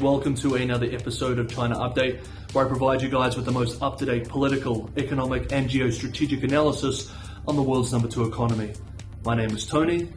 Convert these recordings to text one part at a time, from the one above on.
Welcome to another episode of China Update, where I provide you guys with the most up-to-date political, economic and geostrategic analysis on the world's number 2 economy. My name is Tony.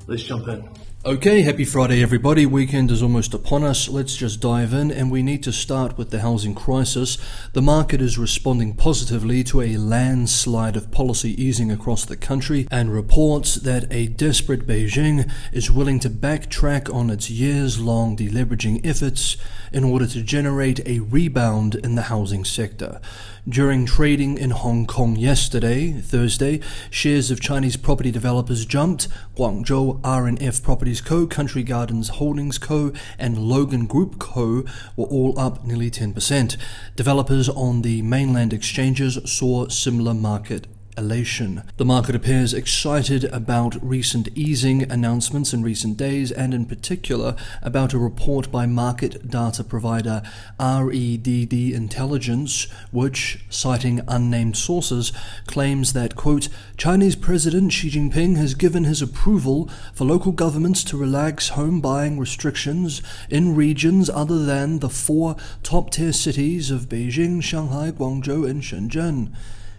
Let's jump in. Okay, happy Friday everybody. Weekend is almost upon us. Let's just dive in, and we need to start with the housing crisis. The market is responding positively to a landslide of policy easing across the country and reports that a desperate Beijing is willing to backtrack on its years-long deleveraging efforts in order to generate a rebound in the housing sector. During trading in Hong Kong yesterday, Thursday, shares of Chinese property developers jumped. Guangzhou R&F Properties Co., Country Gardens Holdings Co., and Logan Group Co. were all up nearly 10%. Developers on the mainland exchanges saw similar market elation. The market appears excited about recent easing announcements in recent days, and in particular about a report by market data provider REDD Intelligence, which, citing unnamed sources, claims that, quote, Chinese President Xi Jinping has given his approval for local governments to relax home buying restrictions in regions other than the 4 top-tier cities of Beijing, Shanghai, Guangzhou, and Shenzhen.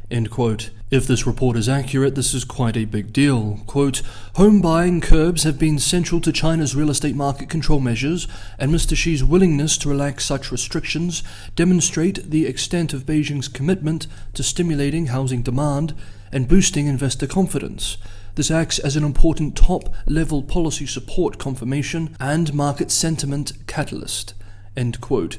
End quote. If this report is accurate, this is quite a big deal. Quote, home buying curbs have been central to China's real estate market control measures, and Mr. Xi's willingness to relax such restrictions demonstrate the extent of Beijing's commitment to stimulating housing demand and boosting investor confidence. This acts as an important top-level policy support confirmation and market sentiment catalyst. End quote.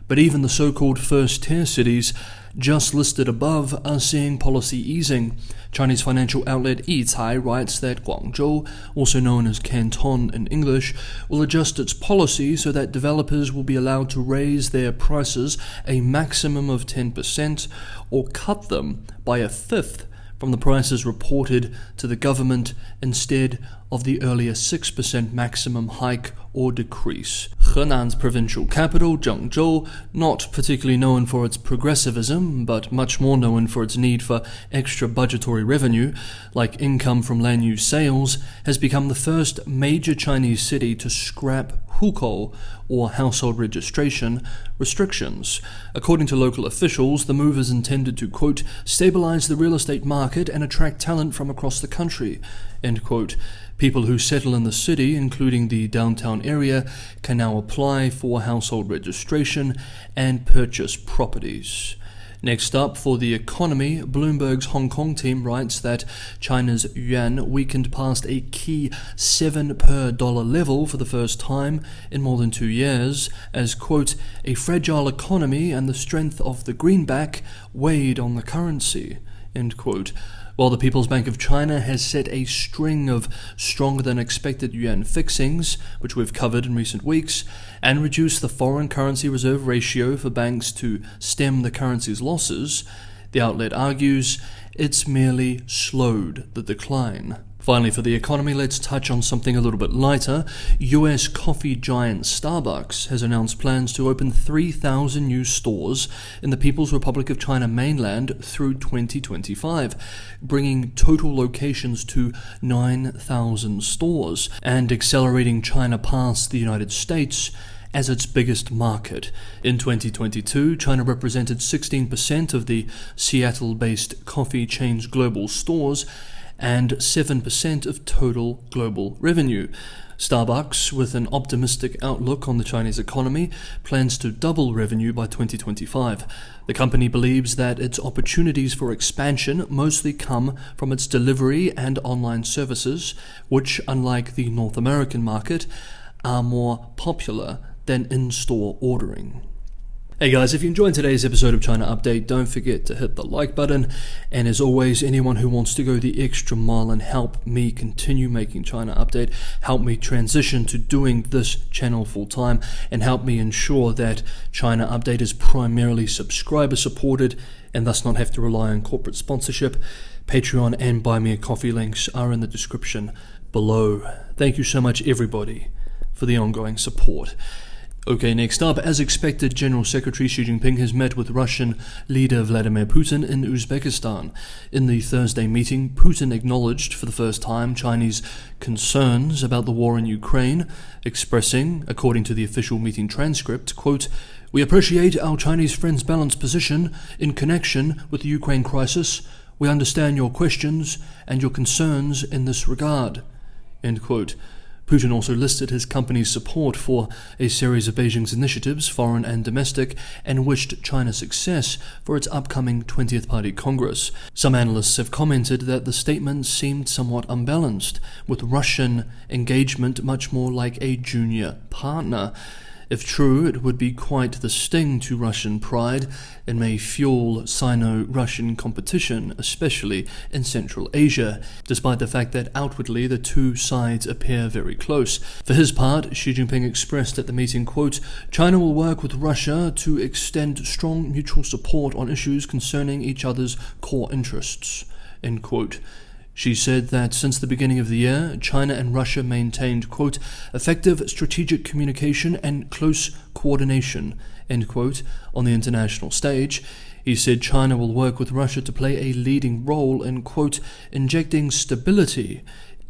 But even the so-called first-tier cities just listed above are seeing policy easing. Chinese financial outlet Yicai writes that Guangzhou, also known as Canton in English, will adjust its policy so that developers will be allowed to raise their prices a maximum of 10% or cut them by a fifth from the prices reported to the government instead of the earlier 6% maximum hike or decrease. Henan's provincial capital, Chengdu, not particularly known for its progressivism, but much more known for its need for extra budgetary revenue, like income from land use sales, has become the first major Chinese city to scrap hukou, or household registration, restrictions. According to local officials, the move is intended to, quote, stabilize the real estate market and attract talent from across the country, end quote. People who settle in the city, including the downtown area, can now apply for household registration and purchase properties. Next up, for the economy, Bloomberg's Hong Kong team writes that China's yuan weakened past a key 7 per dollar level for the first time in more than 2 years, as, quote, a fragile economy and the strength of the greenback weighed on the currency, end quote. While the People's Bank of China has set a string of stronger-than-expected yuan fixings, which we've covered in recent weeks, and reduced the foreign currency reserve ratio for banks to stem the currency's losses, the outlet argues it's merely slowed the decline. Finally, for the economy, let's touch on something a little bit lighter. US coffee giant Starbucks has announced plans to open 3,000 new stores in the People's Republic of China mainland through 2025, bringing total locations to 9,000 stores and accelerating China past the United States as its biggest market. In 2022, China represented 16% of the Seattle-based coffee chain's global stores and 7% of total global revenue. Starbucks, with an optimistic outlook on the Chinese economy, plans to double revenue by 2025. The company believes that its opportunities for expansion mostly come from its delivery and online services, which, unlike the North American market, are more popular than in-store ordering. Hey guys, if you enjoyed today's episode of China Update, don't forget to hit the like button. And as always, anyone who wants to go the extra mile and help me continue making China Update, help me transition to doing this channel full time, and help me ensure that China Update is primarily subscriber supported and thus not have to rely on corporate sponsorship, Patreon and Buy Me a Coffee links are in the description below. Thank you so much everybody for the ongoing support. Okay, next up, as expected, General Secretary Xi Jinping has met with Russian leader Vladimir Putin in Uzbekistan. In the Thursday meeting, Putin acknowledged for the first time Chinese concerns about the war in Ukraine, expressing, according to the official meeting transcript, quote, "We appreciate our Chinese friends' balanced position in connection with the Ukraine crisis. We understand your questions and your concerns in this regard." End quote. Putin also listed his company's support for a series of Beijing's initiatives, foreign and domestic, and wished China success for its upcoming 20th Party Congress. Some analysts have commented that the statement seemed somewhat unbalanced, with Russian engagement much more like a junior partner. If true, it would be quite the sting to Russian pride and may fuel Sino-Russian competition, especially in Central Asia, despite the fact that outwardly the two sides appear very close. For his part, Xi Jinping expressed at the meeting, quote, "China will work with Russia to extend strong mutual support on issues concerning each other's core interests." End quote. She said that since the beginning of the year, China and Russia maintained, quote, "effective strategic communication and close coordination," end quote, on the international stage. He said China will work with Russia to play a leading role in, quote, "injecting stability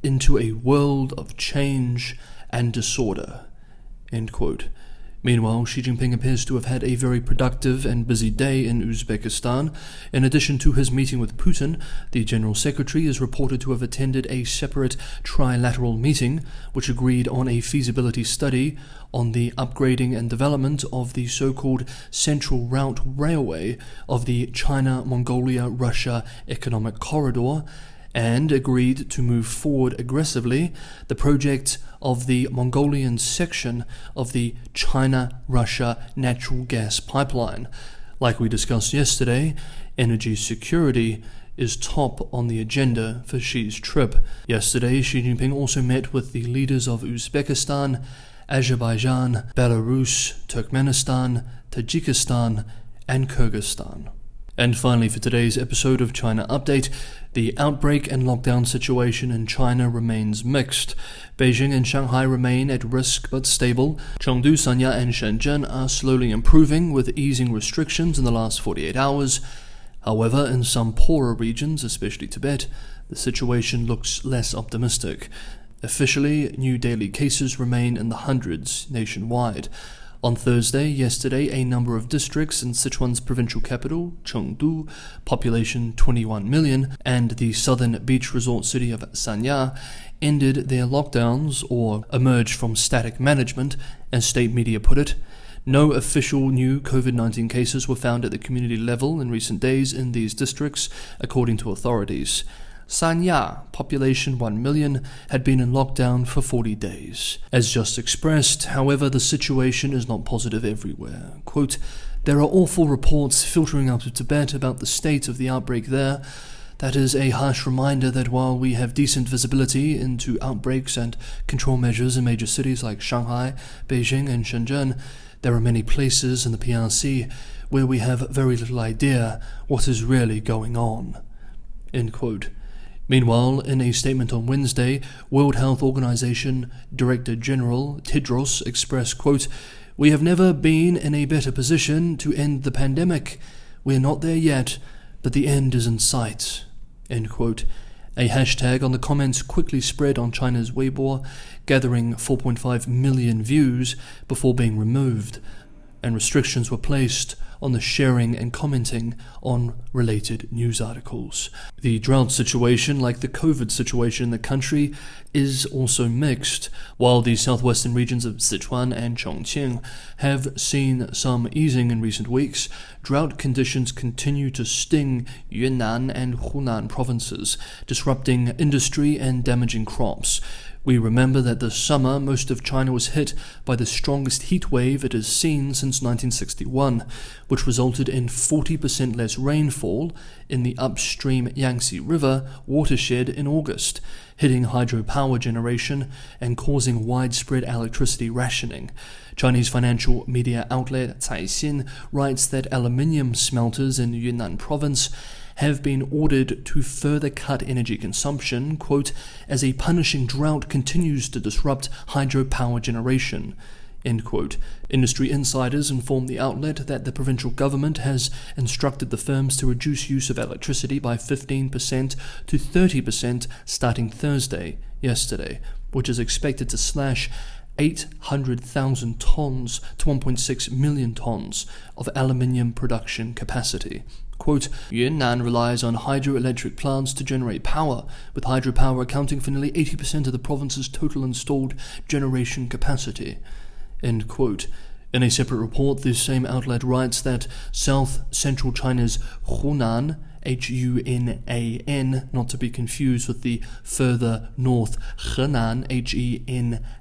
into a world of change and disorder," end quote. Meanwhile, Xi Jinping appears to have had a very productive and busy day in Uzbekistan. In addition to his meeting with Putin, the General Secretary is reported to have attended a separate trilateral meeting, which agreed on a feasibility study on the upgrading and development of the so-called Central Route Railway of the China-Mongolia-Russia Economic Corridor, and agreed to move forward aggressively the project of the Mongolian section of the China-Russia natural gas pipeline. Like we discussed yesterday, energy security is top on the agenda for Xi's trip. Yesterday, Xi Jinping also met with the leaders of Uzbekistan, Azerbaijan, Belarus, Turkmenistan, Tajikistan, and Kyrgyzstan. And finally, for today's episode of China Update, the outbreak and lockdown situation in China remains mixed. Beijing and Shanghai remain at risk but stable. Chengdu, Sanya, and Shenzhen are slowly improving with easing restrictions in the last 48 hours. However, in some poorer regions, especially Tibet, the situation looks less optimistic. Officially, new daily cases remain in the hundreds nationwide. On Thursday, yesterday, a number of districts in Sichuan's provincial capital, Chengdu, population 21 million, and the southern beach resort city of Sanya, ended their lockdowns or emerged from static management, as state media put it. No official new COVID-19 cases were found at the community level in recent days in these districts, according to authorities. Sanya, population 1 million, had been in lockdown for 40 days. As just expressed, however, the situation is not positive everywhere. Quote, "There are awful reports filtering out of Tibet about the state of the outbreak there. That is a harsh reminder that while we have decent visibility into outbreaks and control measures in major cities like Shanghai, Beijing, and Shenzhen, there are many places in the PRC where we have very little idea what is really going on." End quote. Meanwhile, in a statement on Wednesday, World Health Organization Director General Tedros expressed, quote, "We have never been in a better position to end the pandemic. We are not there yet, but the end is in sight." End quote. A hashtag on the comments quickly spread on China's Weibo, gathering 4.5 million views before being removed, and restrictions were placed on the sharing and commenting on related news articles. The drought situation, like the COVID situation in the country, is also mixed. While the southwestern regions of Sichuan and Chongqing have seen some easing in recent weeks, drought conditions continue to sting Yunnan and Hunan provinces, disrupting industry and damaging crops. We remember that this summer, most of China was hit by the strongest heat wave it has seen since 1961, which resulted in 40% less rainfall in the upstream Yangtze River watershed in August, hitting hydropower generation and causing widespread electricity rationing. Chinese financial media outlet Caixin writes that aluminium smelters in Yunnan province have been ordered to further cut energy consumption, quote, as a punishing drought continues to disrupt hydropower generation. End quote. Industry insiders informed the outlet that the provincial government has instructed the firms to reduce use of electricity by 15% to 30% starting Thursday, yesterday, which is expected to slash 800,000 tons to 1.6 million tons of aluminium production capacity. Quote, Yuan relies on hydroelectric plants to generate power, with hydropower accounting for nearly 80% of the province's total installed generation capacity. End quote. In a separate report, this same outlet writes that south-central China's Hunan, Hunan, not to be confused with the further north Henan,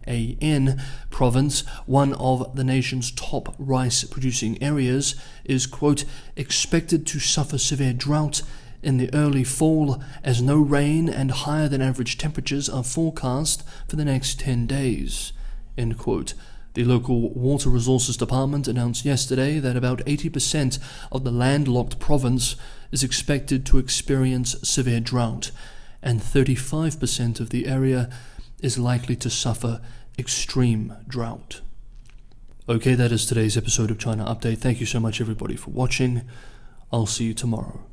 Henan province, one of the nation's top rice-producing areas, is, quote, expected to suffer severe drought in the early fall as no rain and higher than average temperatures are forecast for the next 10 days, end quote. The local Water Resources Department announced yesterday that about 80% of the landlocked province is expected to experience severe drought, and 35% of the area is likely to suffer extreme drought. Okay, that is today's episode of China Update. Thank you so much, everybody, for watching. I'll see you tomorrow.